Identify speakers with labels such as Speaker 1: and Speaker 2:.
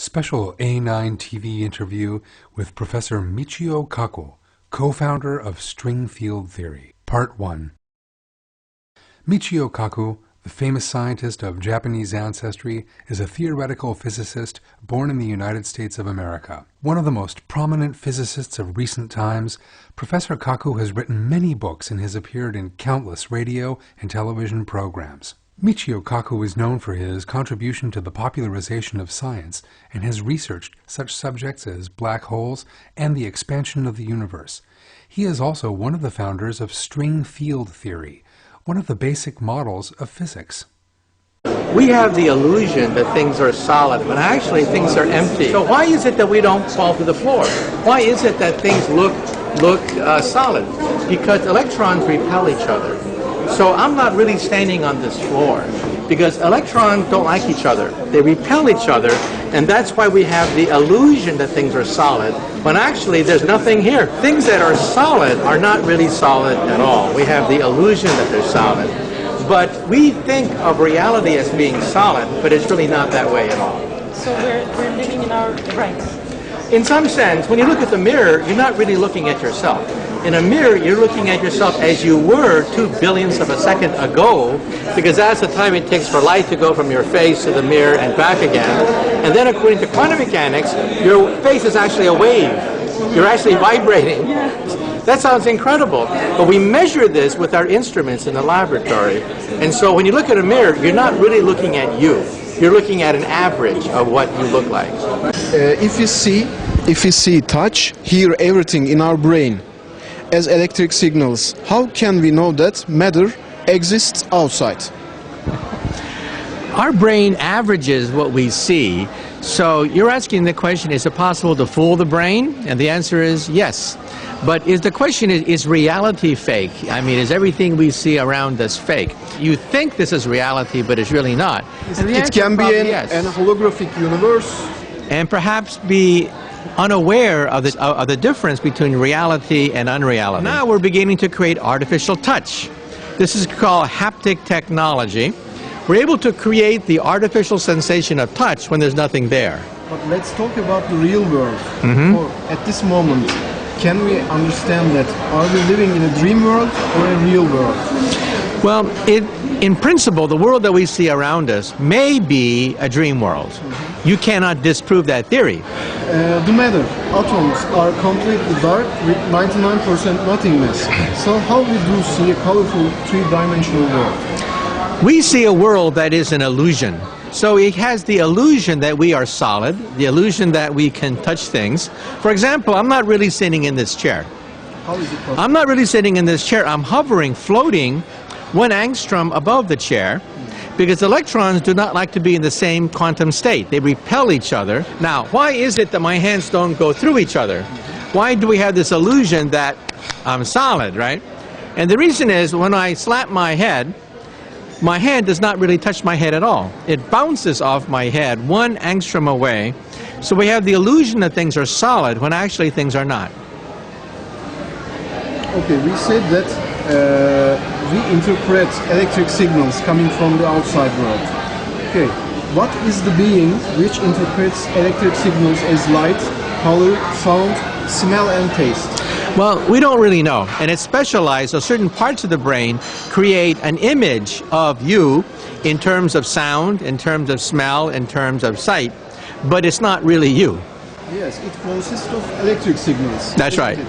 Speaker 1: special A9 TV interview with Professor Michio Kaku, co-founder of string field theory. Part 1. Michio Kaku, the famous scientist of Japanese ancestry, is a theoretical physicist born in the United States of America. One of the most prominent physicists of recent times, Professor Kaku has written many books and has appeared in countless radio and television programs. Michio Kaku is known for his contribution to the popularization of science and has researched such subjects as black holes and the expansion of the universe. He is also one of the founders of string field theory, one of the basic models of physics.
Speaker 2: We have the illusion that things are solid when actually things are empty. So why is it that we don't fall to the floor? Why is it that things look solid? Because electrons repel each other. So I'm not really standing on this floor because electrons don't like each other. They repel each other, and that's why we have the illusion that things are solid when actually there's nothing here. Things that are solid are not really solid at all. We have the illusion that they're solid. But we think of reality as being solid, but it's really not that way at all.
Speaker 3: So we're living in our brains.
Speaker 2: In some sense, when you look at the mirror, you're not really looking at yourself. In a mirror, you're looking at yourself as you were 2 billionths of a second ago, because that's the time it takes for light to go from your face to the mirror and back again. And then according to quantum mechanics, your face is actually a wave. You're actually vibrating. That sounds incredible. But we measure this with our instruments in the laboratory. And so when you look at a mirror, you're not really looking at you. You're looking at an average of what you look like.
Speaker 4: If we see, touch, hear everything in our brain as electric signals, how can we know that matter exists outside?
Speaker 2: Our brain averages what we see. So you're asking the question, is it possible to fool the brain? And the answer is yes. But the question is reality fake? I mean, is everything we see around us fake? You think this is reality, but it's really not.
Speaker 4: It can be an holographic universe.
Speaker 2: And perhaps be unaware of the difference between reality and unreality. Now we're beginning to create artificial touch. This is called haptic technology. We're able to create the artificial sensation of touch when there's nothing there.
Speaker 4: But let's talk about the real world. Or at this moment, can we understand that are we living in a dream world or a real world?
Speaker 2: Well, in principle, the world that we see around us may be a dream world. You cannot disprove that theory.
Speaker 4: The matter, atoms, are completely dark with 99% nothingness. So how we do see a colorful three-dimensional world?
Speaker 2: We see a world that is an illusion. So it has the illusion that we are solid, the illusion that we can touch things. For example, I'm not really sitting in this chair.
Speaker 4: How is it possible?
Speaker 2: I'm not really sitting in this chair. I'm hovering, floating 1 angstrom above the chair, because electrons do not like to be in the same quantum state. They repel each other. Now, why is it that my hands don't go through each other? Why do we have this illusion that I'm solid, right? And the reason is when I slap my hand does not really touch my head at all. It bounces off my head 1 angstrom away. So we have the illusion that things are solid when actually things are not.
Speaker 4: Okay, we said that we interpret electric signals coming from the outside world. Okay, what is the being which interprets electric signals as light, color, sound, smell and taste?
Speaker 2: Well, we don't really know, and it's specialized, so certain parts of the brain create an image of you in terms of sound, in terms of smell, in terms of sight, but it's not really you.
Speaker 4: Yes, it consists of electric signals.
Speaker 2: That's right.